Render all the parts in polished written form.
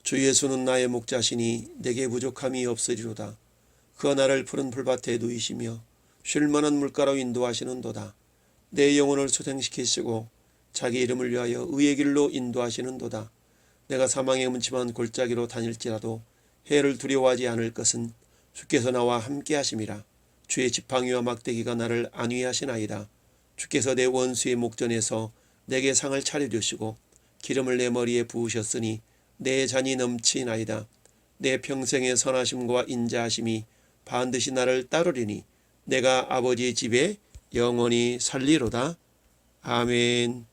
주 예수는 나의 목자시니 내게 부족함이 없으리로다. 그가 나를 푸른 풀밭에 누이시며 쉴만한 물가로 인도하시는도다. 내 영혼을 소생시키시고 자기 이름을 위하여 의의 길로 인도하시는도다. 내가 사망의 음침한 골짜기로 다닐지라도 해를 두려워하지 않을 것은 주께서 나와 함께 하심이라. 주의 지팡이와 막대기가 나를 안위하시나이다. 주께서 내 원수의 목전에서 내게 상을 차려주시고 기름을 내 머리에 부으셨으니 내 잔이 넘치나이다. 내 평생의 선하심과 인자하심이 반드시 나를 따르리니 내가 아버지의 집에 영원히 살리로다. 아멘.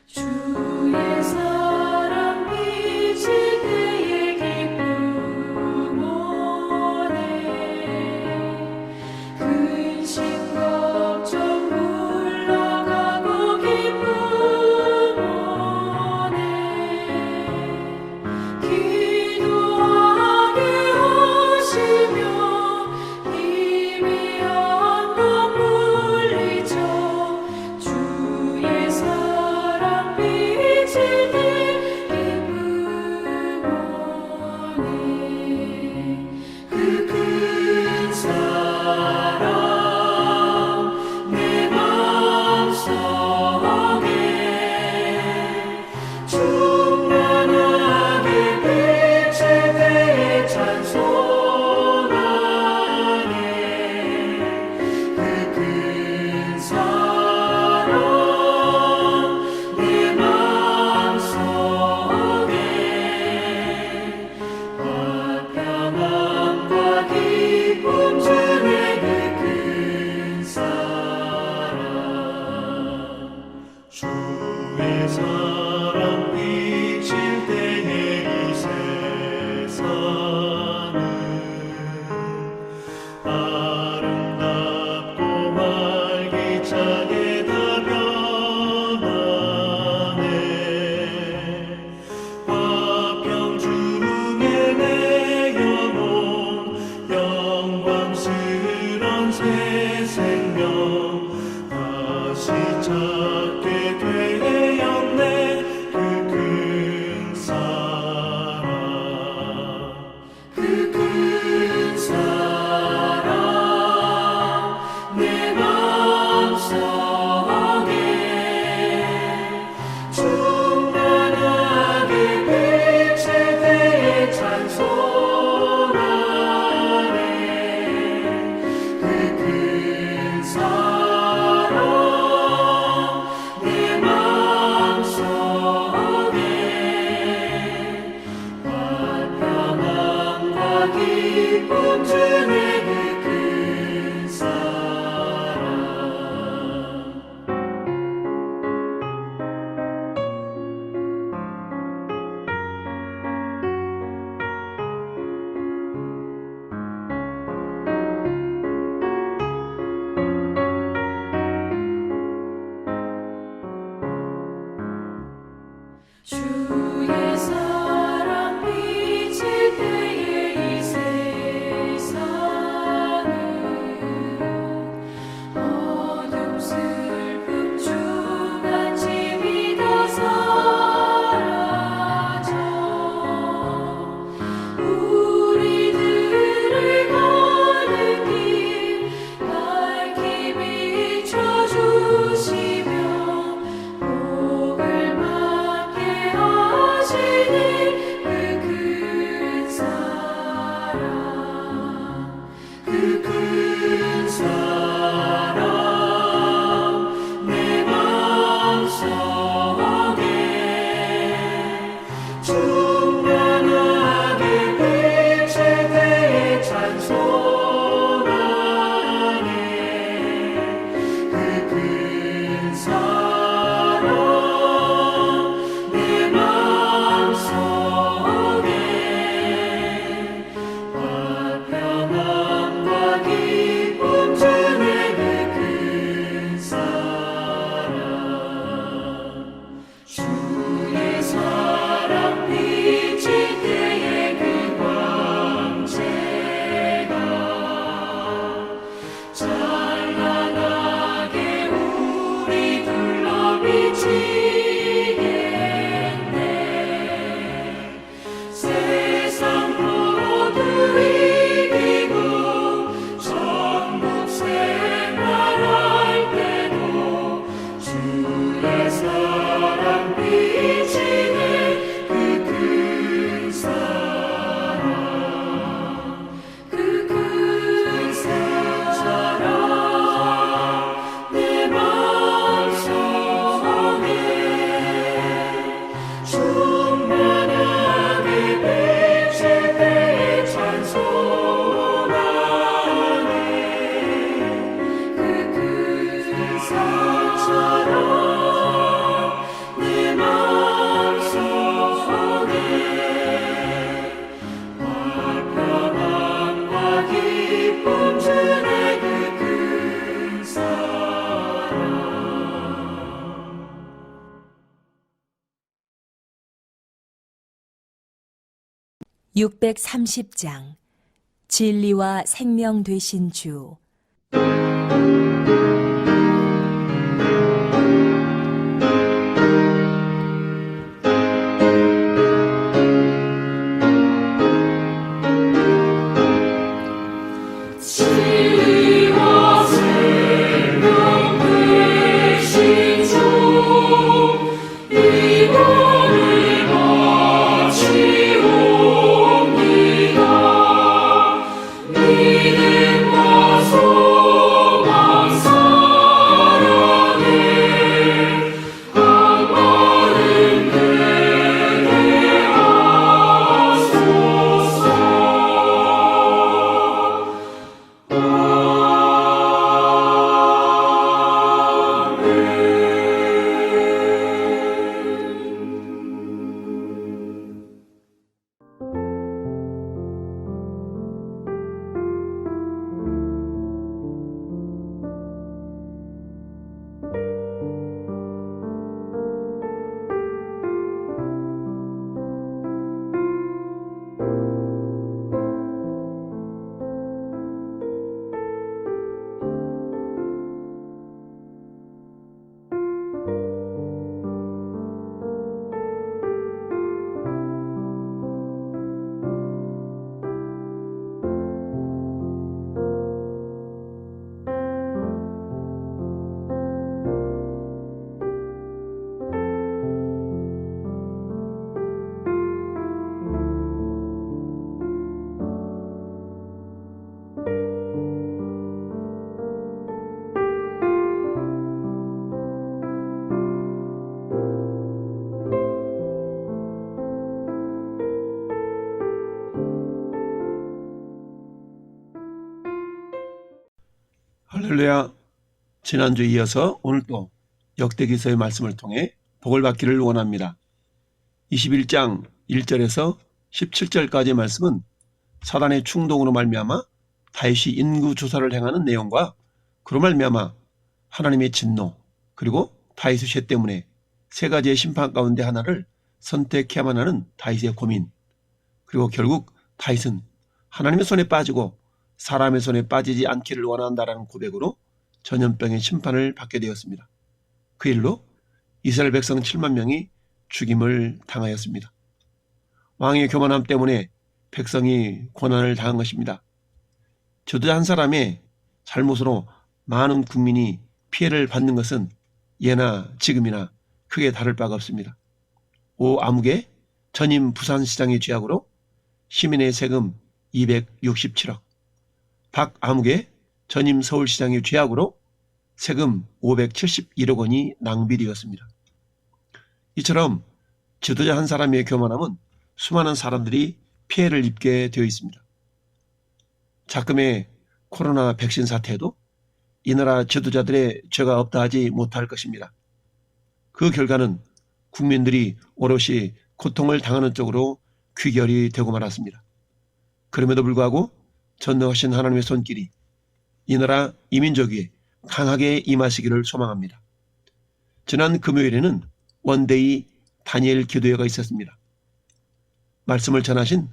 주의 사랑 비칠 때에 기쁨 오네. 근심 걱정 물러가고 기쁨 오네. 기도하게 하시며 희미한 밤 물리쳐 주의 사랑 비칠 때 기쁨 오네. 그 큰 사랑 내 맘속에 충만하게 비칠 때에 찬송하네. 그 큰 사랑 내 맘속에 화평함과 기쁨 주네. 그 큰 사랑 주의 사랑 비칠 때에 이 세상은 아름답고 활기차게 다 변하네. 화평 중에 내 영혼 영광스런 새 생명 다시 찾게 되었네. 그 큰 사랑 그 큰 사랑 내 맘속에 충만하게 비칠 때에 찬송하네. 그 큰 사랑 내 맘속에 화평함과 기쁨 주네. 그 큰 사랑 주의 사랑 비칠 때에 이 세상은 어둠 슬픔 주간 짐이 다 사라져 우리들을 가는 길 밝히 비춰주시며 복을 받게 하시네. 630장 진리와 생명 되신 주. 진리와 생명 되신 주 이번을 바치옵니다. 믿음과 소망 사랑에 한 마음 되게 하소서. 할렐루야. 지난주에 이어서 오늘도 역대기서의 말씀을 통해 복을 받기를 원합니다. 21장 1절에서 17절까지의 말씀은 사단의 충동으로 말미암아 다윗이 인구 조사를 행하는 내용과 그로 말미암아 하나님의 진노 그리고 다윗의 죄 때문에 세 가지의 심판 가운데 하나를 선택해야만 하는 다윗의 고민, 그리고 결국 다윗은 하나님의 손에 빠지고 사람의 손에 빠지지 않기를 원한다라는 고백으로 전염병의 심판을 받게 되었습니다. 그 일로 이스라엘 백성 7만 명이 죽임을 당하였습니다. 왕의 교만함 때문에 백성이 고난을 당한 것입니다. 지도자 한 사람의 잘못으로 많은 국민이 피해를 받는 것은 예나 지금이나 크게 다를 바가 없습니다. 오 아무개 전임 부산시장의 죄악으로 시민의 세금 267억, 박 아무개 전임 서울시장의 죄악으로 세금 571억 원이 낭비되었습니다. 이처럼 지도자 한 사람의 교만함은 수많은 사람들이 피해를 입게 되어 있습니다. 작금의 코로나 백신 사태에도 이 나라 지도자들의 죄가 없다 하지 못할 것입니다. 그 결과는 국민들이 오롯이 고통을 당하는 쪽으로 귀결이 되고 말았습니다. 그럼에도 불구하고 전능하신 하나님의 손길이 이 나라 이민족 위에 강하게 임하시기를 소망합니다. 지난 금요일에는 원데이 다니엘 기도회가 있었습니다. 말씀을 전하신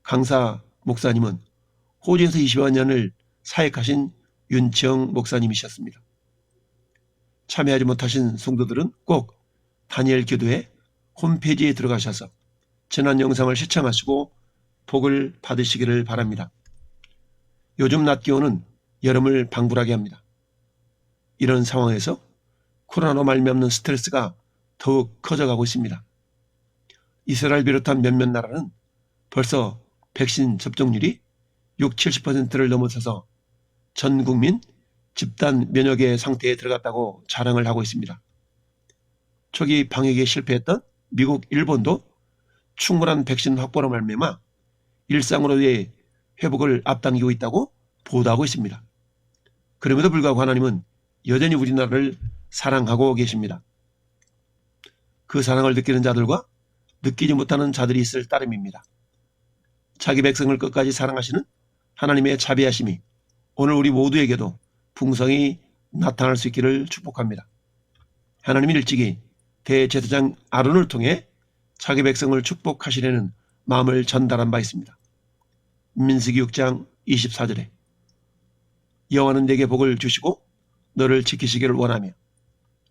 강사 목사님은 호주에서 20여 년을 사역하신 윤치영 목사님이셨습니다. 참여하지 못하신 성도들은 꼭 다니엘 기도회 홈페이지에 들어가셔서 지난 영상을 시청하시고 복을 받으시기를 바랍니다. 요즘 낮 기온은 여름을 방불하게 합니다. 이런 상황에서 코로나로 말미암는 스트레스가 더욱 커져가고 있습니다. 이스라엘 비롯한 몇몇 나라는 벌써 백신 접종률이 60-70%를 넘어서서 전 국민 집단 면역의 상태에 들어갔다고 자랑을 하고 있습니다. 초기 방역에 실패했던 미국, 일본도 충분한 백신 확보로 말미암아 일상으로의 회복을 앞당기고 있다고 보도하고 있습니다. 그럼에도 불구하고 하나님은 여전히 우리나라를 사랑하고 계십니다. 그 사랑을 느끼는 자들과 느끼지 못하는 자들이 있을 따름입니다. 자기 백성을 끝까지 사랑하시는 하나님의 자비하심이 오늘 우리 모두에게도 풍성히 나타날 수 있기를 축복합니다. 하나님이 일찍이 대제사장 아론을 통해 자기 백성을 축복하시려는 마음을 전달한 바 있습니다. 민수기 6장 24절에 여호와는 내게 복을 주시고 너를 지키시기를 원하며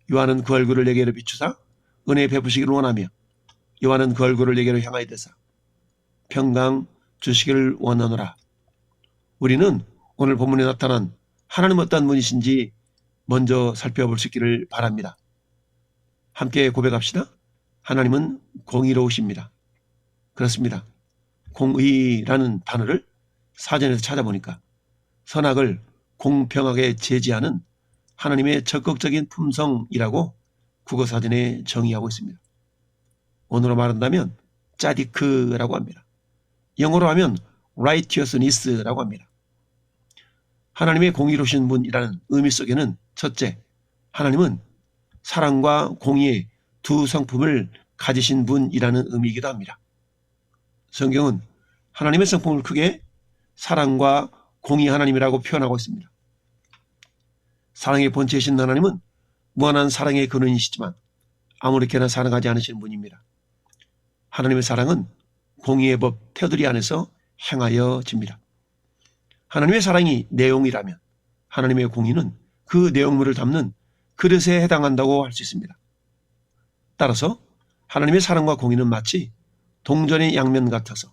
여호와는 그 얼굴을 내게로 비추사 은혜 베푸시기를 원하며 여호와는 그 얼굴을 내게로 향하여 대사 평강 주시기를 원하노라. 우리는 오늘 본문에 나타난 하나님 어떤 분이신지 먼저 살펴볼 수 있기를 바랍니다. 함께 고백합시다. 하나님은 공의로우십니다. 그렇습니다. 공의라는 단어를 사전에서 찾아보니까 선악을 공평하게 제지하는 하나님의 적극적인 품성이라고 국어사전에 정의하고 있습니다. 오늘로 말한다면 짜디크라고 합니다. 영어로 하면 righteousness라고 합니다. 하나님의 공의로우신 분이라는 의미 속에는 첫째, 하나님은 사랑과 공의의 두 성품을 가지신 분이라는 의미이기도 합니다. 성경은 하나님의 성품을 크게 사랑과 공의 하나님이라고 표현하고 있습니다. 사랑의 본체이신 하나님은 무한한 사랑의 근원이시지만 아무렇게나 사랑하지 않으시는 분입니다. 하나님의 사랑은 공의의 법 테두리 안에서 행하여집니다. 하나님의 사랑이 내용이라면 하나님의 공의는 그 내용물을 담는 그릇에 해당한다고 할 수 있습니다. 따라서 하나님의 사랑과 공의는 마치 동전의 양면 같아서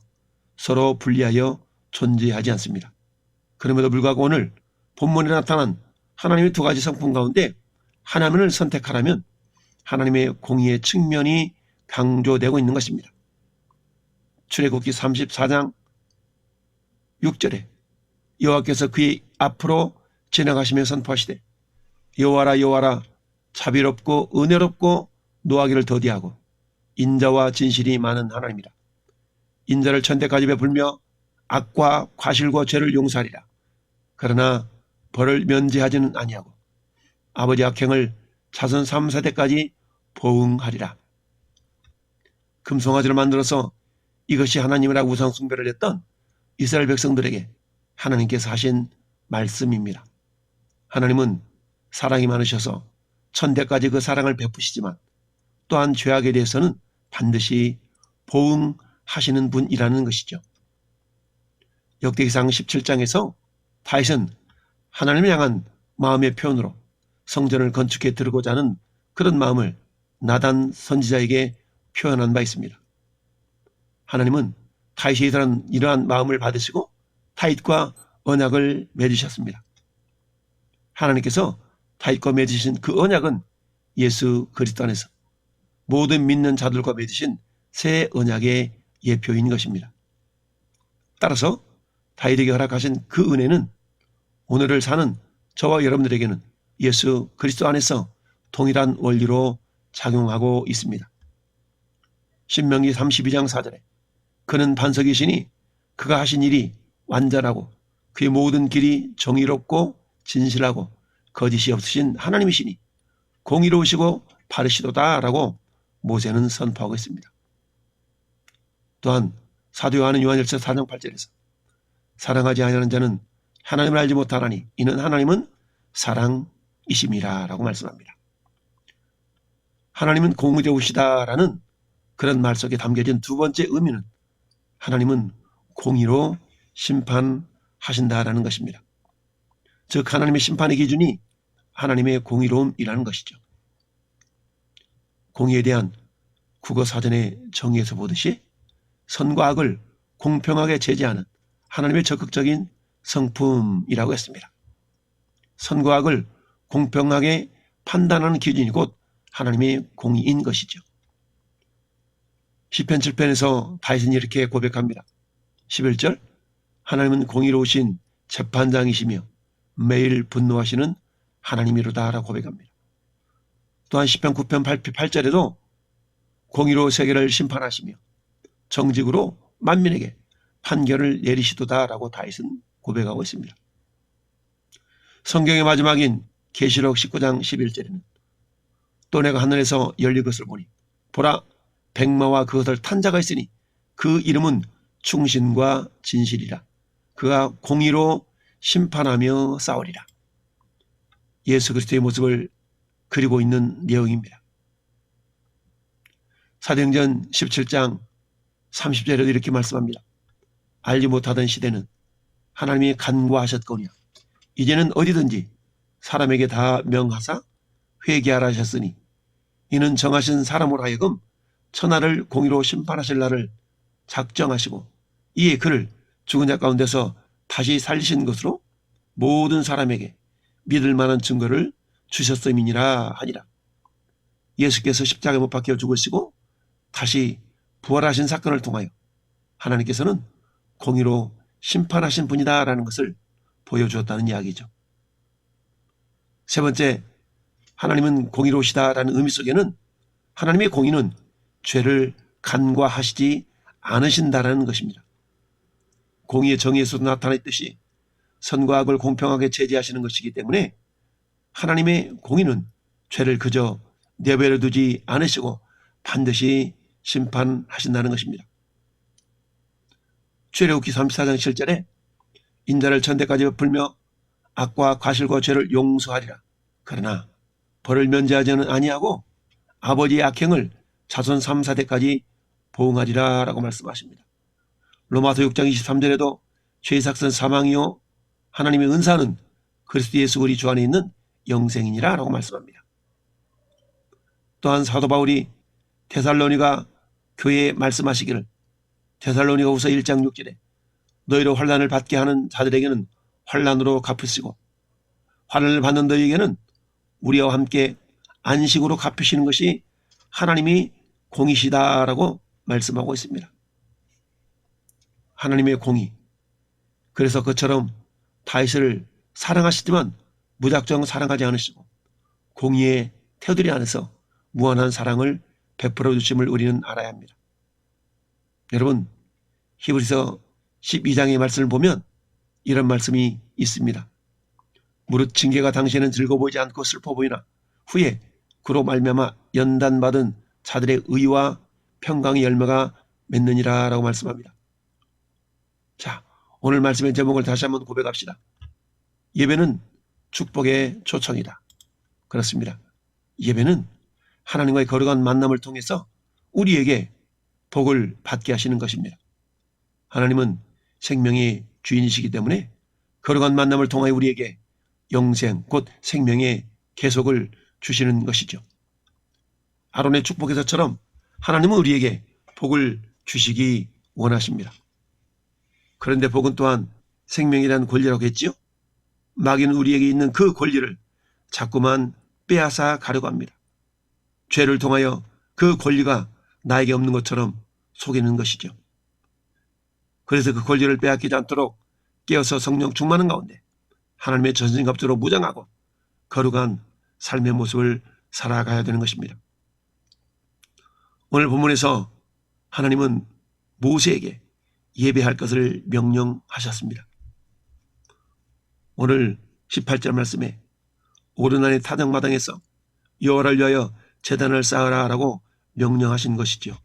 서로 분리하여 존재하지 않습니다. 그럼에도 불구하고 오늘 본문에 나타난 하나님의 두 가지 성품 가운데 하나님을 선택하라면 하나님의 공의의 측면이 강조되고 있는 것입니다. 출애굽기 34장 6절에 여호와께서 그의 앞으로 지나가시며 선포하시되 여호와라 여호와라 자비롭고 은혜롭고 노하기를 더디하고 인자와 진실이 많은 하나님이라. 인자를 천대까지 베풀며 악과 과실과 죄를 용서하리라. 그러나 벌을 면제하지는 아니하고 아버지 악행을 자손 3세대까지 보응하리라. 금송아지를 만들어서 이것이 하나님이라고 우상 숭배를 했던 이스라엘 백성들에게 하나님께서 하신 말씀입니다. 하나님은 사랑이 많으셔서 천대까지 그 사랑을 베푸시지만 또한 죄악에 대해서는 반드시 보응하시는 분이라는 것이죠. 역대기상 17장에서 다윗은 하나님을 향한 마음의 표현으로 성전을 건축해 들고자 하는 그런 마음을 나단 선지자에게 표현한 바 있습니다. 하나님은 다윗이 이러한 마음을 받으시고 다윗과 언약을 맺으셨습니다. 하나님께서 다윗과 맺으신 그 언약은 예수 그리스도 안에서 모든 믿는 자들과 맺으신 새 언약의 예표인 것입니다. 따라서 다윗에게 허락하신 그 은혜는 오늘을 사는 저와 여러분들에게는 예수 그리스도 안에서 동일한 원리로 작용하고 있습니다. 신명기 32장 4절에 그는 반석이시니 그가 하신 일이 완전하고 그의 모든 길이 정의롭고 진실하고 거짓이 없으신 하나님이시니 공의로우시고 바르시도다라고 모세는 선포하고 있습니다. 또한 사도 요한은 요한일서 4장 8절에서 사랑하지 아니하는 자는 하나님을 알지 못하나니 이는 하나님은 사랑이심이라 라고 말씀합니다. 하나님은 공의로우시다라는 그런 말 속에 담겨진 두 번째 의미는 하나님은 공의로 심판하신다라는 것입니다. 즉 하나님의 심판의 기준이 하나님의 공의로움이라는 것이죠. 공의에 대한 국어사전의 정의에서 보듯이 선과 악을 공평하게 제재하는 하나님의 적극적인 성품이라고 했습니다. 선과 악을 공평하게 판단하는 기준이 곧 하나님의 공의인 것이죠. 시편 7편에서 다윗은 이렇게 고백합니다. 11절 하나님은 공의로우신 재판장이시며 매일 분노하시는 하나님이로다 라고 고백합니다. 또한 시편 9편 8절에도 공의로 세계를 심판하시며 정직으로 만민에게 판결을 내리시도다 라고 다윗은 고백하고 있습니다. 성경의 마지막인 계시록 19장 11절에는 또 내가 하늘에서 열린 것을 보니 보라 백마와 그것을 탄 자가 있으니 그 이름은 충신과 진실이라. 그가 공의로 심판하며 싸우리라. 예수 그리스도의 모습을 그리고 있는 내용입니다. 사도행전 17장 30절에도 이렇게 말씀합니다. 알지 못하던 시대는 하나님이 간과하셨거니와 이제는 어디든지 사람에게 다 명하사 회개하라 하셨으니 이는 정하신 사람으로 하여금 천하를 공의로 심판하실 날을 작정하시고 이에 그를 죽은 자 가운데서 다시 살리신 것으로 모든 사람에게 믿을 만한 증거를 주셨음이니라 하니라. 예수께서 십자가에 못 박혀 죽으시고 다시 부활하신 사건을 통하여 하나님께서는 공의로 심판하신 분이다라는 것을 보여주었다는 이야기죠. 세 번째, 하나님은 공의로우시다라는 의미 속에는 하나님의 공의는 죄를 간과하시지 않으신다라는 것입니다. 공의의 정의에서도 나타났듯이 선과 악을 공평하게 제재하시는 것이기 때문에 하나님의 공의는 죄를 그저 내버려 두지 않으시고 반드시 심판하신다는 것입니다. 출애굽기 34장 7절에 인자를 천대까지 베풀며 악과 과실과 죄를 용서하리라. 그러나 벌을 면제하지는 아니하고 아버지의 악행을 자손 3, 4대까지 보응하리라 라고 말씀하십니다. 로마서 6장 23절에도 죄의 삭은 사망이요 하나님의 은사는 그리스도 예수 우리 주 안에 있는 영생이니라 라고 말씀합니다. 또한 사도 바울이 데살로니가 교회에 말씀하시기를 데살로니가 후서 1장 6절에 너희로 환난을 받게 하는 자들에게는 환난으로 갚으시고 환난을 받는 너희에게는 우리와 함께 안식으로 갚으시는 것이 하나님이 공이시다라고 말씀하고 있습니다. 하나님의 공의. 그래서 그처럼 다윗을 사랑하시지만 무작정 사랑하지 않으시고 공의의 테두리 안에서 무한한 사랑을 베풀어 주심을 우리는 알아야 합니다. 여러분, 히브리서 12장의 말씀을 보면 이런 말씀이 있습니다. 무릇 징계가 당시에는 즐거워 보이지 않고 슬퍼 보이나 후에 그로 말미암아 연단받은 자들의 의와 평강의 열매가 맺느니라 라고 말씀합니다. 자, 오늘 말씀의 제목을 다시 한번 고백합시다. 예배는 축복의 초청이다. 그렇습니다. 예배는 하나님과의 거룩한 만남을 통해서 우리에게 복을 받게 하시는 것입니다. 하나님은 생명의 주인이시기 때문에 거룩한 만남을 통하여 우리에게 영생, 곧 생명의 계속을 주시는 것이죠. 아론의 축복에서처럼 하나님은 우리에게 복을 주시기 원하십니다. 그런데 복은 또한 생명이라는 권리라고 했지요. 마귀는 우리에게 있는 그 권리를 자꾸만 빼앗아 가려고 합니다. 죄를 통하여 그 권리가 나에게 없는 것처럼 속이는 것이죠. 그래서 그 권리를 빼앗기지 않도록 깨어서 성령 충만한 가운데 하나님의 전신갑주로 무장하고 거룩한 삶의 모습을 살아가야 되는 것입니다. 오늘 본문에서 하나님은 모세에게 예배할 것을 명령하셨습니다. 오늘 18절 말씀에 오르난의 타작마당에서 여호와를 위하여 제단을 쌓으라 라고 명령하신 것이죠.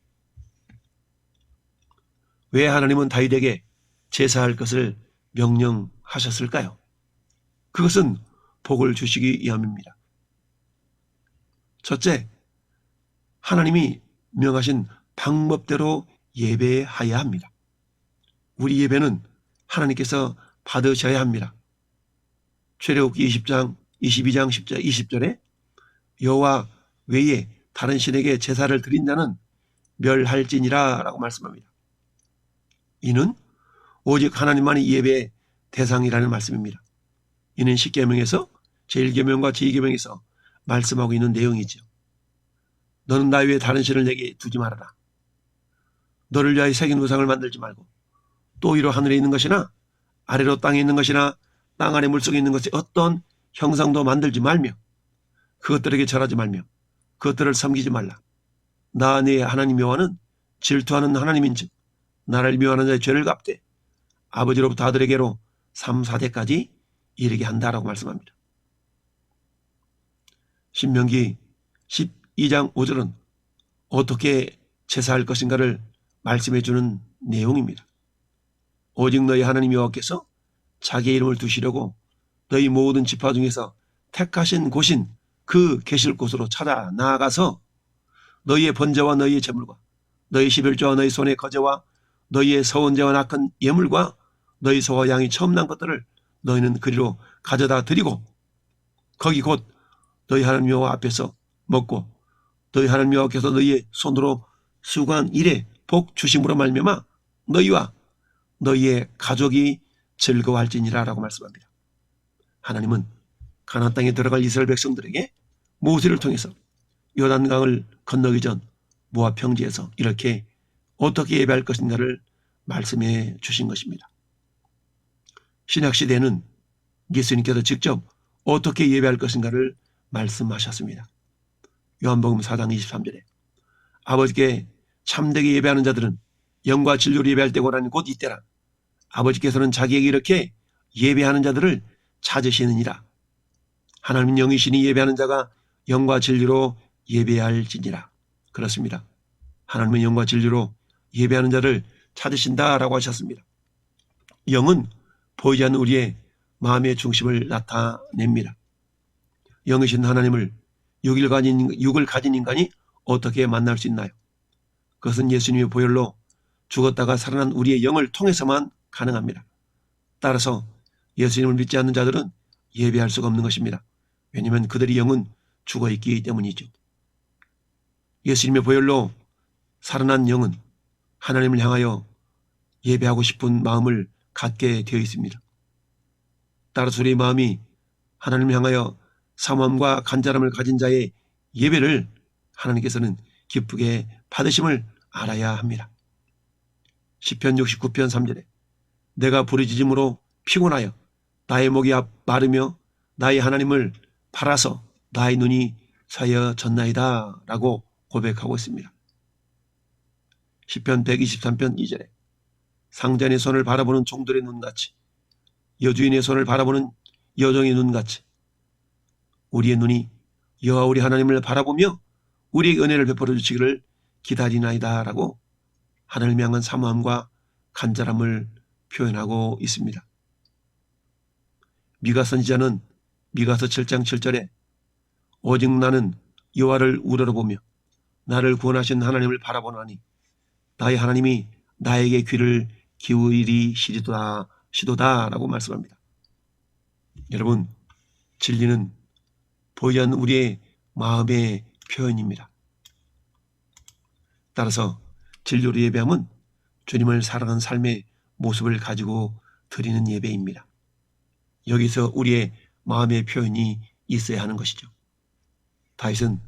왜 하나님은 다윗에게 제사할 것을 명령하셨을까요? 그것은 복을 주시기 위함입니다. 첫째, 하나님이 명하신 방법대로 예배해야 합니다. 우리 예배는 하나님께서 받으셔야 합니다. 출애굽기 22장 10절 20절에 여호와 외에 다른 신에게 제사를 드린 자는 멸할지니라 라고 말씀합니다. 이는 오직 하나님만이 예배의 대상이라는 말씀입니다. 이는 십계명에서 제1계명과 제2계명에서 말씀하고 있는 내용이죠. 너는 나 외에 다른 신을 내게 두지 말아라. 너를 위하여 새긴 우상을 만들지 말고 또 위로 하늘에 있는 것이나 아래로 땅에 있는 것이나 땅 아래 물속에 있는 것이 어떤 형상도 만들지 말며 그것들에게 절하지 말며 그것들을 섬기지 말라. 나 네 하나님 여호와는 질투하는 하나님인즉 나를 미워하는 자의 죄를 갚되 아버지로부터 아들에게로 3, 4대까지 이르게 한다라고 말씀합니다. 신명기 12장 5절은 어떻게 제사할 것인가를 말씀해 주는 내용입니다. 오직 너희 하나님 여호와께서 자기의 이름을 두시려고 너희 모든 지파 중에서 택하신 곳인 그 계실 곳으로 찾아 나아가서 너희의 번제와 너희의 제물과 너희 11조와 너희 손의 거제와 너희의 서원제와 낙한 예물과 너희 소와 양이 처음 난 것들을 너희는 그리로 가져다 드리고 거기 곧 너희 하나님 여호와 앞에서 먹고 너희 하나님 여호와께서 너희의 손으로 수고한 일에 복 주심으로 말미암아 너희와 너희의 가족이 즐거워할지니라 라고 말씀합니다. 하나님은 가나안 땅에 들어갈 이스라엘 백성들에게 모세를 통해서 요단강을 건너기 전 모압 평지에서 이렇게 어떻게 예배할 것인가를 말씀해 주신 것입니다. 신약시대에는 예수님께서 직접 어떻게 예배할 것인가를 말씀하셨습니다. 요한복음 4장 23절에 아버지께 참되게 예배하는 자들은 영과 진리로 예배할 때고 라는 곧 이때라. 아버지께서는 자기에게 이렇게 예배하는 자들을 찾으시느니라. 하나님은 영이시니 예배하는 자가 영과 진리로 예배할지니라. 그렇습니다. 하나님은 영과 진리로 예배하는 자를 찾으신다라고 하셨습니다. 영은 보이지 않는 우리의 마음의 중심을 나타냅니다. 영이신 하나님을 육을 가진 인간이 어떻게 만날 수 있나요? 그것은 예수님의 보혈로 죽었다가 살아난 우리의 영을 통해서만 가능합니다. 따라서 예수님을 믿지 않는 자들은 예배할 수가 없는 것입니다. 왜냐하면 그들의 영은 죽어있기 때문이죠. 예수님의 보혈로 살아난 영은 하나님을 향하여 예배하고 싶은 마음을 갖게 되어 있습니다. 따라서 우리의 마음이 하나님을 향하여 사모함과 간절함을 가진 자의 예배를 하나님께서는 기쁘게 받으심을 알아야 합니다. 시편 69편 3절에 내가 부르짖음으로 피곤하여 나의 목이 마르며 나의 하나님을 바라서 나의 눈이 사여졌나이다 라고 고백하고 있습니다. 시편 123편 2절에 상전의 손을 바라보는 종들의 눈같이 여주인의 손을 바라보는 여종의 눈같이 우리의 눈이 여호와 우리 하나님을 바라보며 우리에게 은혜를 베풀어 주시기를 기다리나이다 라고 하나님을 향한 사모함과 간절함을 표현하고 있습니다. 미가 선지자는 미가서 7장 7절에 오직 나는 여호와를 우러러보며 나를 구원하신 하나님을 바라보나니 나의 하나님이 나에게 귀를 기울이시도다 라고 말씀합니다. 여러분, 진리는 보이지 않는 우리의 마음의 표현입니다. 따라서 진리로 예배함은 주님을 사랑하는 삶의 모습을 가지고 드리는 예배입니다. 여기서 우리의 마음의 표현이 있어야 하는 것이죠. 다윗은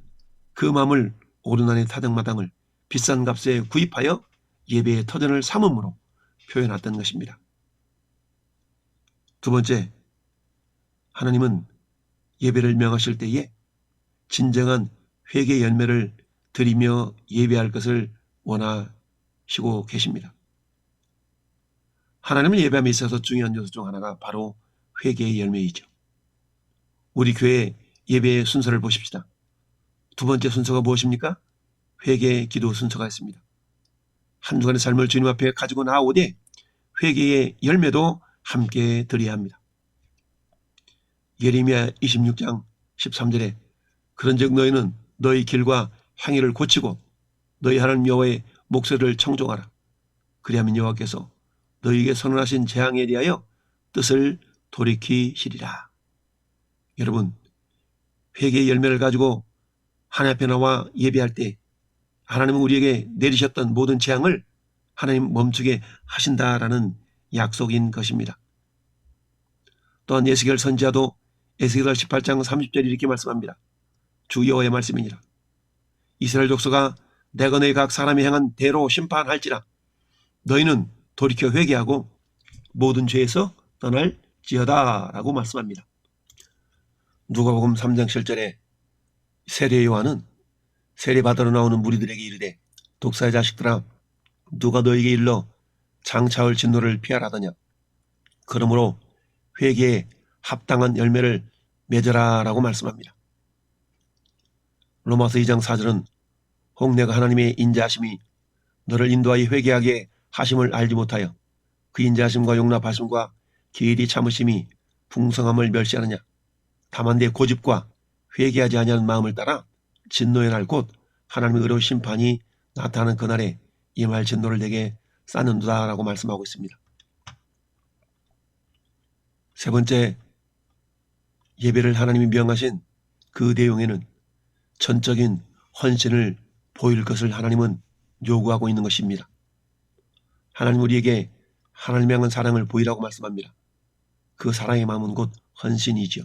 그 마음을 오르난의 타작마당을 비싼 값에 구입하여 예배의 터전을 삼음으로 표현했던 것입니다. 두 번째, 하나님은 예배를 명하실 때에 진정한 회개 열매를 드리며 예배할 것을 원하시고 계십니다. 하나님을 예배함에 있어서 중요한 요소 중 하나가 바로 회개의 열매이죠. 우리 교회 예배의 순서를 보십시다. 두 번째 순서가 무엇입니까? 회개의 기도 순서가 있습니다. 한 주간의 삶을 주님 앞에 가지고 나오되 회개의 열매도 함께 드려야 합니다. 예레미야 26장 13절에 그런즉 너희는 너희 길과 행위를 고치고 너희 하나님 여호와의 목소리를 청종하라. 그리하면 여호와께서 너희에게 선언하신 재앙에 대하여 뜻을 돌이키시리라. 여러분, 회개의 열매를 가지고 하나님 앞에 나와 예배할 때 하나님은 우리에게 내리셨던 모든 재앙을 하나님 멈추게 하신다라는 약속인 것입니다. 또한 에스겔 선지자도 에스겔 18장 30절에 이렇게 말씀합니다. 주 여호와의 말씀이니라. 이스라엘 족속아 내가 너희 각 사람이 행한 대로 심판할지라. 너희는 돌이켜 회개하고 모든 죄에서 떠날지어다 라고 말씀합니다. 누가복음 3장 7절에 세례 요한은 세례받으러 나오는 무리들에게 이르되 독사의 자식들아 누가 너희에게 일러 장차올 진노를 피하라더냐. 그러므로 회개에 합당한 열매를 맺어라 라고 말씀합니다. 로마서 2장 4절은 혹 내가 하나님의 인자하심이 너를 인도하여 회개하게 하심을 알지 못하여 그 인자하심과 용납하심과 길이 참으심이 풍성함을 멸시하느냐. 다만 내 고집과 회개하지 아니하는 마음을 따라 진노의 날 곧 하나님의 의로운 심판이 나타나는 그날에 임할 진노를 내게 쌓는도다라고 말씀하고 있습니다. 세 번째, 예배를 하나님이 명하신 그 내용에는 전적인 헌신을 보일 것을 하나님은 요구하고 있는 것입니다. 하나님 우리에게 하나님을 향한 사랑을 보이라고 말씀합니다. 그 사랑의 마음은 곧 헌신이지요.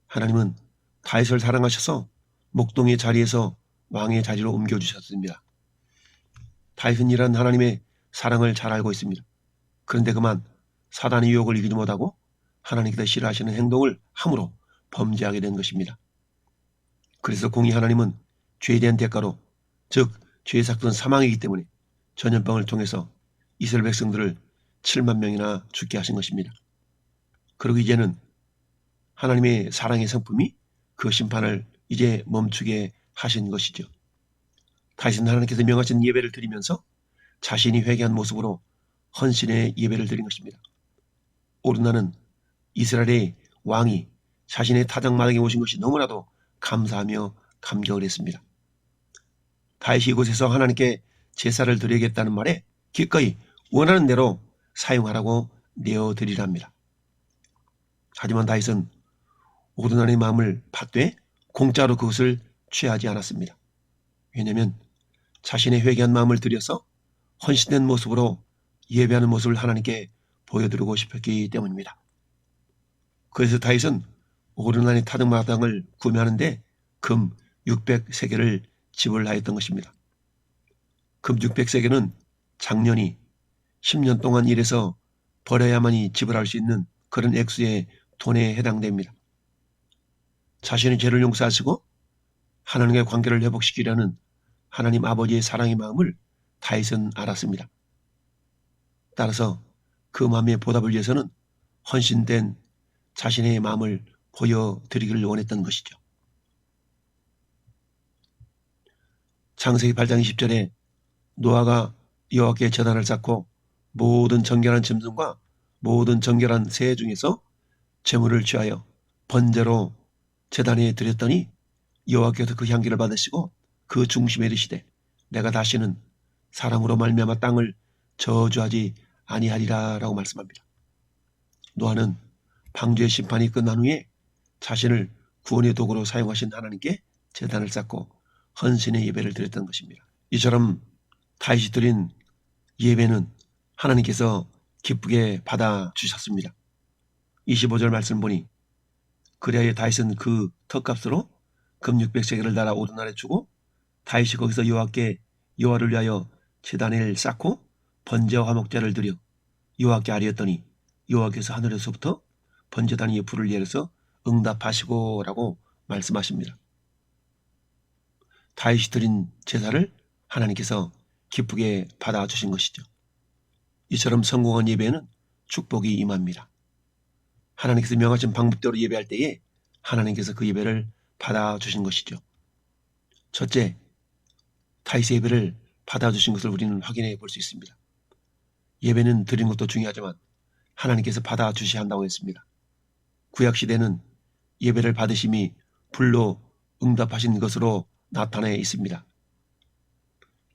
하나님은 다윗을 사랑하셔서 목동의 자리에서 왕의 자리로 옮겨주셨습니다. 다윗은 이런 하나님의 사랑을 잘 알고 있습니다. 그런데 그만 사단의 유혹을 이기지 못하고 하나님께서 싫어하시는 행동을 함으로 범죄하게 된 것입니다. 그래서 공의 하나님은 죄에 대한 대가로, 즉 죄의 삭은 사망이기 때문에 전염병을 통해서 이스라엘 백성들을 7만 명이나 죽게 하신 것입니다. 그리고 이제는 하나님의 사랑의 성품이 그 심판을 이제 멈추게 하신 것이죠. 다윗은 하나님께서 명하신 예배를 드리면서 자신이 회개한 모습으로 헌신의 예배를 드린 것입니다. 오르나는 이스라엘의 왕이 자신의 타작마당에 오신 것이 너무나도 감사하며 감격을 했습니다. 다윗이 이곳에서 하나님께 제사를 드리겠다는 말에 기꺼이 원하는 대로 사용하라고 내어드리랍니다. 하지만 다윗은 오르나의 마음을 받되 공짜로 그것을 취하지 않았습니다. 왜냐하면 자신의 회개한 마음을 들여서 헌신된 모습으로 예배하는 모습을 하나님께 보여드리고 싶었기 때문입니다. 그래서 다윗은 오르나의 타작마당을 구매하는데 금 600세겔을 지불하였던 것입니다. 금 600세겔은 작년이 10년 동안 일해서 벌어야만이 지불할 수 있는 그런 액수의 돈에 해당됩니다. 자신의 죄를 용서하시고 하나님과의 관계를 회복시키려는 하나님 아버지의 사랑의 마음을 다윗은 알았습니다. 따라서 그 마음의 보답을 위해서는 헌신된 자신의 마음을 보여드리기를 원했던 것이죠. 창세기 8장 20절에 노아가 여호와께 제단을 쌓고 모든 정결한 짐승과 모든 정결한 새 중에서 제물을 취하여 번제로 제단에 드렸더니 여호와께서 그 향기를 받으시고 그 중심에 이르시되 내가 다시는 사람으로 말미암아 땅을 저주하지 아니하리라 라고 말씀합니다. 노아는 방주의 심판이 끝난 후에 자신을 구원의 도구로 사용하신 하나님께 제단을 쌓고 헌신의 예배를 드렸던 것입니다. 이처럼 다윗이 드린 예배는 하나님께서 기쁘게 받아주셨습니다. 25절 말씀 보니 그리하여 다윗은 그 턱값으로 금 600세겔을 달아 오르날에 주고 다윗이 거기서 여호와를 위하여 제단을 쌓고 번제와 화목제를 드려 여호와께 아뢰었더니 여호와께서 하늘에서부터 번제단 위에 불을 내려서 응답하시고 라고 말씀하십니다. 다윗이 드린 제사를 하나님께서 기쁘게 받아주신 것이죠. 이처럼 성공한 예배에는 축복이 임합니다. 하나님께서 명하신 방법대로 예배할 때에 하나님께서 그 예배를 받아주신 것이죠. 첫째, 다윗의 예배를 받아주신 것을 우리는 확인해 볼 수 있습니다. 예배는 드리는 것도 중요하지만 하나님께서 받아주셔야 한다고 했습니다. 구약시대는 예배를 받으심이 불로 응답하신 것으로 나타내 있습니다.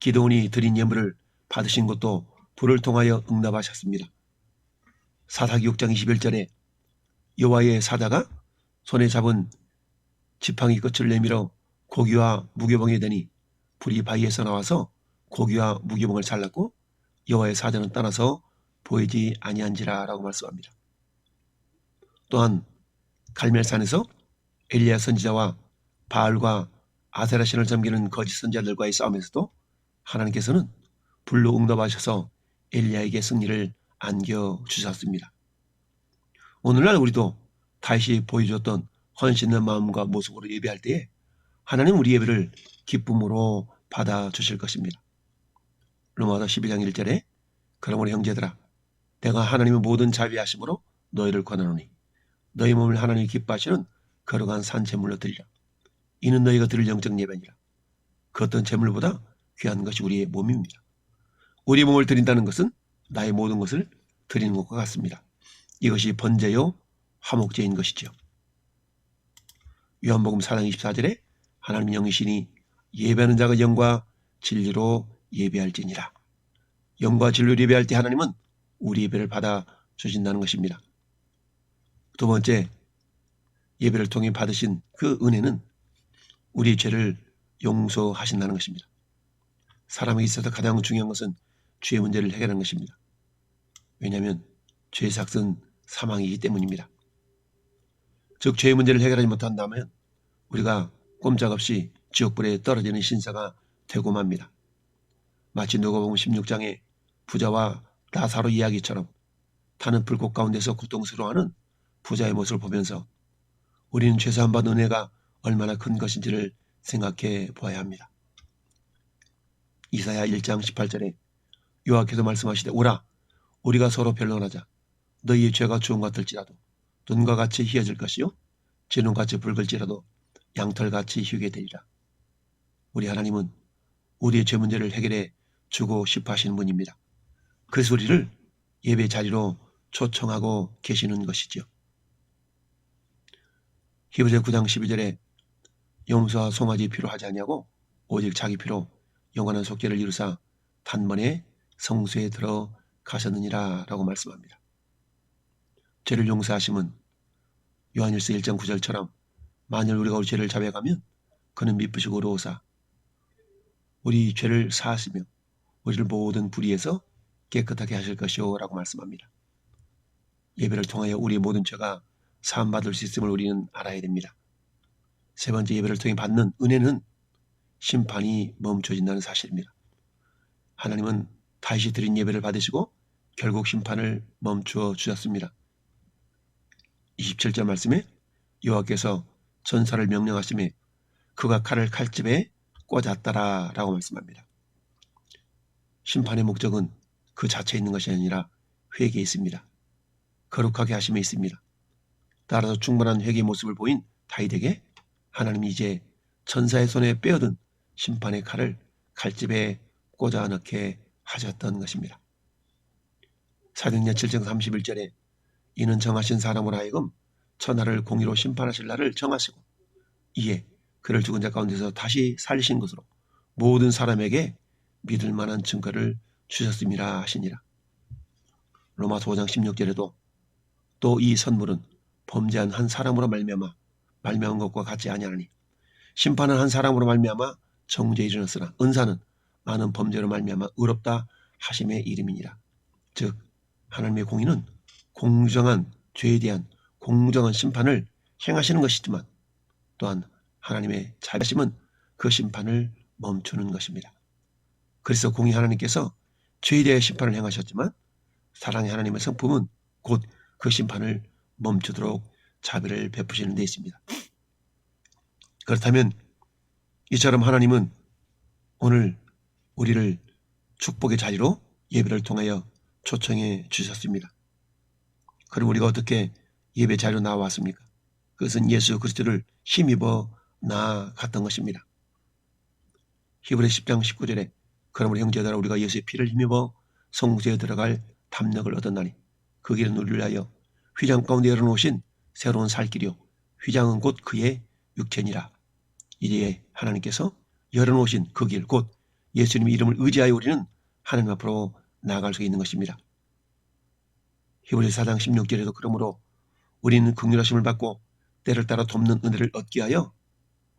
기드온이 드린 예물을 받으신 것도 불을 통하여 응답하셨습니다. 사사기 6장 21절에 여호와의 사자가 손에 잡은 지팡이 끝을 내밀어 고기와 무교봉에 대니 불이 바위에서 나와서 고기와 무교봉을 잘랐고 여호와의 사자는 떠나서 보이지 아니한지라 라고 말씀합니다. 또한 갈멜산에서 엘리야 선지자와 바알과 아세라 신을 섬기는 거짓 선지자들과의 싸움에서도 하나님께서는 불로 응답하셔서 엘리야에게 승리를 안겨주셨습니다. 오늘날 우리도 다윗이 보여줬던 헌신 있는 마음과 모습으로 예배할 때에 하나님 우리 예배를 기쁨으로 받아주실 것입니다. 로마서 12장 1절에 그러므로 형제들아 내가 하나님의 모든 자비하심으로 너희를 권하노니 너희 몸을 하나님이 기뻐하시는 거룩한 산제물로 드리라. 이는 너희가 드릴 영적 예배니라. 그 어떤 제물보다 귀한 것이 우리의 몸입니다. 우리 몸을 드린다는 것은 나의 모든 것을 드리는 것과 같습니다. 이것이 번제요 화목제인 것이죠. 요한복음 4장 24절에 하나님 영이시니 예배하는 자가 영과 진리로 예배할지니라. 영과 진리로 예배할 때 하나님은 우리 예배를 받아 주신다는 것입니다. 두 번째, 예배를 통해 받으신 그 은혜는 우리의 죄를 용서하신다는 것입니다. 사람에게 있어서 가장 중요한 것은 죄의 문제를 해결하는 것입니다. 왜냐하면 죄의 삭은 사망이기 때문입니다. 즉 죄의 문제를 해결하지 못한다면 우리가 꼼짝없이 지옥불에 떨어지는 신사가 되고 맙니다. 마치 누가복음 16장의 부자와 나사로 이야기처럼 타는 불꽃 가운데서 고통스러워하는 부자의 모습을 보면서 우리는 죄사함받은 은혜가 얼마나 큰 것인지를 생각해 보아야 합니다. 이사야 1장 18절에 여호와께서 말씀하시되 오라 우리가 서로 변론하자. 너희의 죄가 주홍 같을지라도 눈과 같이 희어질 것이요 진홍같이 붉을지라도 양털같이 희게 되리라. 우리 하나님은 우리의 죄 문제를 해결해 주고 싶어 하시는 분입니다. 그래서 우리를 예배 자리로 초청하고 계시는 것이죠. 히브리서 9장 12절에 용서와 송아지 피로 하지 아니하고 오직 자기 피로 영원한 속죄를 이루사 단번에 성소에 들어가셨느니라 라고 말씀합니다. 죄를 용서하심은 요한일서 1장 9절처럼 만일 우리가 우리 죄를 자백하면 그는 미쁘시고 의로우사 우리 죄를 사하시며 우리를 모든 불의에서 깨끗하게 하실 것이요 라고 말씀합니다. 예배를 통하여 우리의 모든 죄가 사함받을 수 있음을 우리는 알아야 됩니다. 세 번째, 예배를 통해 받는 은혜는 심판이 멈춰진다는 사실입니다. 하나님은 다시 드린 예배를 받으시고 결국 심판을 멈추어 주셨습니다. 27절 말씀에 여호와께서 전사를 명령하시며 그가 칼을 칼집에 꽂았더라 라고 말씀합니다. 심판의 목적은 그 자체에 있는 것이 아니라 회개에 있습니다. 거룩하게 하심에 있습니다. 따라서 충분한 회개의 모습을 보인 다윗에게 하나님이 이제 전사의 손에 빼어든 심판의 칼을 칼집에 꽂아 넣게 하셨던 것입니다. 사도행전 7장 31절에 이는 정하신 사람으로 하여금 천하를 공의로 심판하실 날을 정하시고 이에 그를 죽은 자 가운데서 다시 살리신 것으로 모든 사람에게 믿을 만한 증거를 주셨음이라 하시니라. 로마서 5장 16절에도 또 이 선물은 범죄한 한 사람으로 말미암은 것과 같지 아니하니 심판은 한 사람으로 말미암아 정죄에 이르렀으나 은사는 많은 범죄로 말미암아 의롭다 하심의 이름이니라. 즉 하나님의 공의는 공정한 죄에 대한 공정한 심판을 행하시는 것이지만 또한 하나님의 자비하심은 그 심판을 멈추는 것입니다. 그래서 공의 하나님께서 죄에 대해 심판을 행하셨지만 사랑의 하나님의 성품은 곧 그 심판을 멈추도록 자비를 베푸시는 데 있습니다. 그렇다면 이처럼 하나님은 오늘 우리를 축복의 자리로 예배를 통하여 초청해 주셨습니다. 그럼 우리가 어떻게 예배 자리로 나왔습니까? 그것은 예수 그리스도를 힘입어 나아갔던 것입니다. 히브리 10장 19절에 그러므로 형제들아 우리가 예수의 피를 힘입어 성소에 들어갈 담력을 얻었나니 그 길은 우리를 위하여 휘장 가운데 열어놓으신 새로운 살 길이요 휘장은 곧 그의 육체니라. 이제 하나님께서 열어놓으신 그 길 곧 예수님의 이름을 의지하여 우리는 하나님 앞으로 나아갈 수 있는 것입니다. 히브리서 4장 16절에도 그러므로 우리는 긍휼하심을 받고 때를 따라 돕는 은혜를 얻기 위하여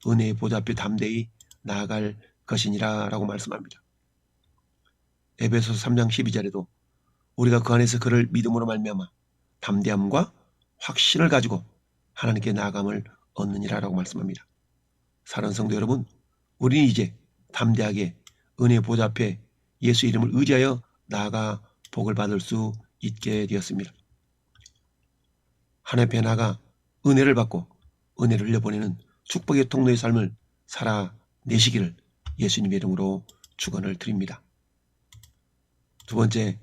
은혜의 보좌 앞에 담대히 나아갈 것이니라 라고 말씀합니다. 에베소서 3장 12절에도 우리가 그 안에서 그를 믿음으로 말미암아 담대함과 확신을 가지고 하나님께 나아감을 얻느니라 라고 말씀합니다. 사랑하는 성도 여러분, 우리는 이제 담대하게 은혜의 보좌 앞에 예수 이름을 의지하여 나아가 복을 받을 수 있게 되었습니다. 하나님 앞에 나아가 은혜를 받고 은혜를 흘려보내는 축복의 통로의 삶을 살아내시기를 예수님의 이름으로 축원을 드립니다. 두 번째,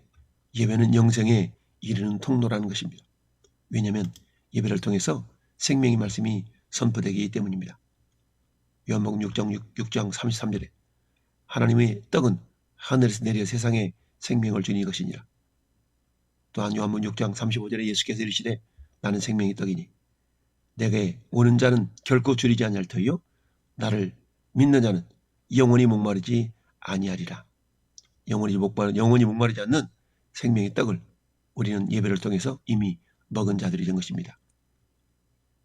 예배는 영생에 이르는 통로라는 것입니다. 왜냐하면 예배를 통해서 생명의 말씀이 선포되기 때문입니다. 요한복음 6장 33절에 하나님의 떡은 하늘에서 내려 세상에 생명을 주니 이것이니라. 또한 요한복음 6장 35절에 예수께서 이르시되 나는 생명의 떡이니 내게 오는 자는 결코 줄이지 아니할 터이요 나를 믿는 자는 영원히 목마르지 아니하리라. 영원히 목마르지 않는 생명의 떡을 우리는 예배를 통해서 이미 먹은 자들이 된 것입니다.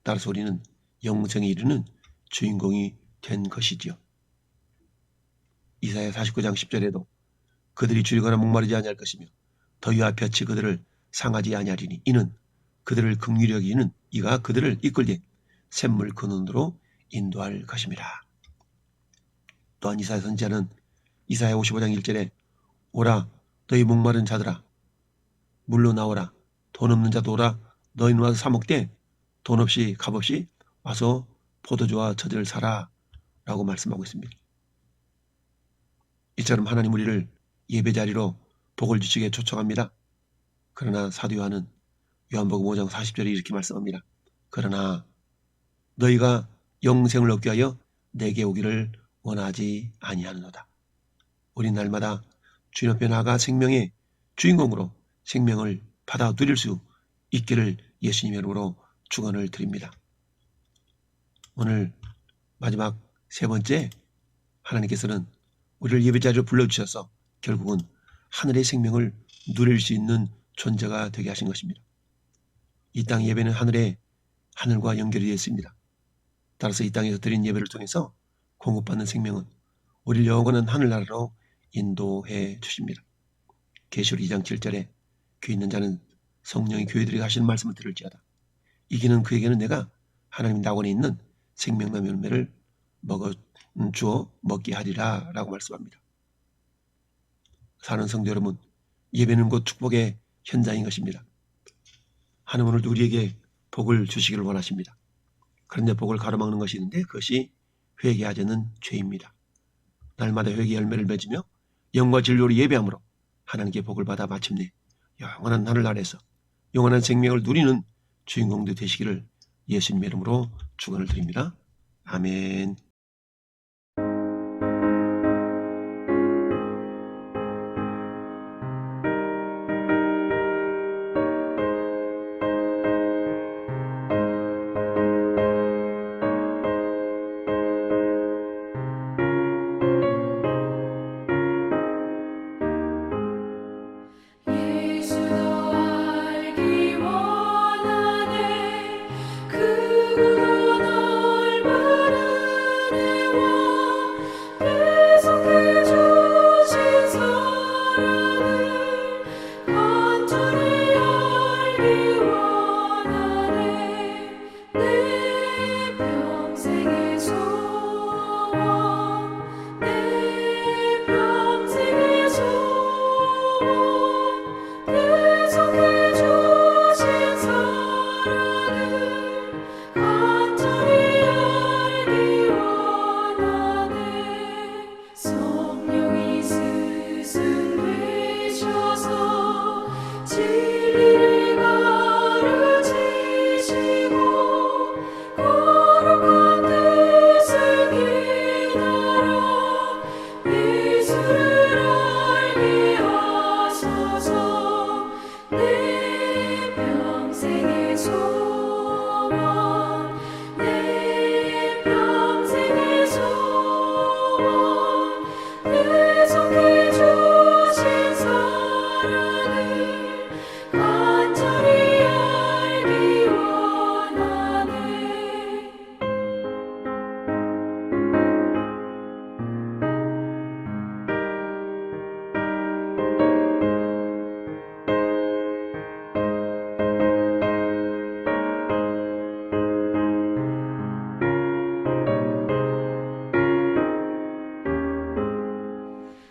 따라서 우리는 영생에 이르는 주인공이 된 것이지요. 이사야 49장 10절에도 그들이 줄이거나 목마르지 아니할 것이며 더위와 볕이 그들을 상하지 아니하리니 이는 그들을 긍휼히 여기는 이가 그들을 이끌게 샘물 근원으로 인도할 것입니다. 또한 이사야 선지자는 이사야 55장 1절에 오라 너희 목마른 자들아 물로 나오라 돈 없는 자도 오라 너희는 와서 사 먹되 돈 없이 값 없이 와서 포도주와 젖을 사라 라고 말씀하고 있습니다. 이처럼 하나님 우리를 예배 자리로 복을 주시기에 초청합니다. 그러나 사도 요한은 요한복음 5장 40절에 이렇게 말씀합니다. 그러나 너희가 영생을 얻게 하여 내게 오기를 원하지 아니하노다. 우리 날마다 주님 앞에 나아가 생명의 주인공으로 생명을 받아 누릴 수 있기를 예수님의 이름으로 축원을 드립니다. 오늘 마지막 세 번째, 하나님께서는 우리를 예배자리로 불러주셔서 결국은 하늘의 생명을 누릴 수 있는 존재가 되게 하신 것입니다. 이 땅 예배는 하늘과 연결이 되어 있습니다. 따라서 이 땅에서 드린 예배를 통해서 공급받는 생명은 우리를 영원한 하늘나라로 인도해 주십니다. 계시록 2장 7절에 귀 있는 자는 성령이 교회들에게 하시는 말씀을 들을지어다. 이기는 그에게는 내가 하나님 낙원에 있는 생명나무 열매를 주어 먹게 하리라 라고 말씀합니다. 사는 성도 여러분, 예배는 곧 축복의 현장인 것입니다. 하나님 오늘도 우리에게 복을 주시기를 원하십니다. 그런데 복을 가로막는 것이 있는데 그것이 회개하자는 죄입니다. 날마다 회개 열매를 맺으며 영과 진리로 예배함으로 하나님께 복을 받아 마침내 영원한 하늘나라에서 영원한 생명을 누리는 주인공도 되시기를 예수님의 이름으로 축원을 드립니다. 아멘. 예수 더 알기 원하네 그분은 얼마나 은혜와 계속해 주신 사랑을 간절히 알기 원하네 내 평생의 소원 내 평생의 소원 계속해 주신 사랑을 간절히 알기 원하네 성령이 스승되셔서 진리를 가르치시고 거룩한 뜻을 깨달아 예수를 알게 하소서 내 평생의 소원 내 평생의 소원 계속해 주신 사랑을 간절히 알기 원하네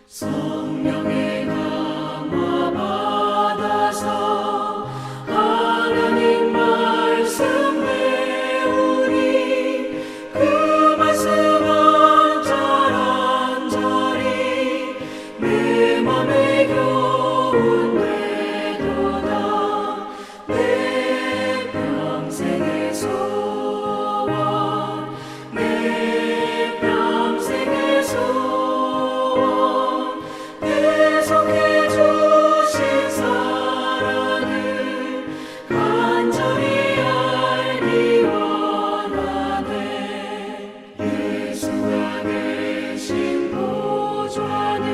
성령의 강화 받아서 하나님 말씀 배우니 그 말씀 한 절 한 절이 내 맘에 교훈 되도다 내 평생의 소원 내 평생의 소원 계속해 주신 사랑을 간절히 알기 원하네 예수가 계신 보좌는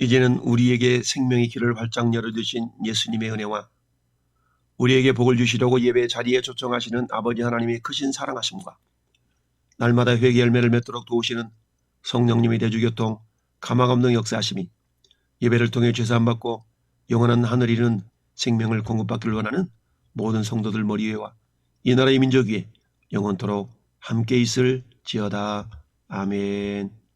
이제는 우리에게 생명의 길을 활짝 열어주신 예수님의 은혜와 우리에게 복을 주시려고 예배 자리에 초청하시는 아버지 하나님의 크신 사랑하심과 날마다 회개 열매를 맺도록 도우시는 성령님의 대주교통 가망없는 역사하심이 예배를 통해 죄사함받고 영원한 하늘 이르는 생명을 공급받기를 원하는 모든 성도들 머리 위에와 이 나라의 민족 위에 영원토록 함께 있을지어다. 아멘.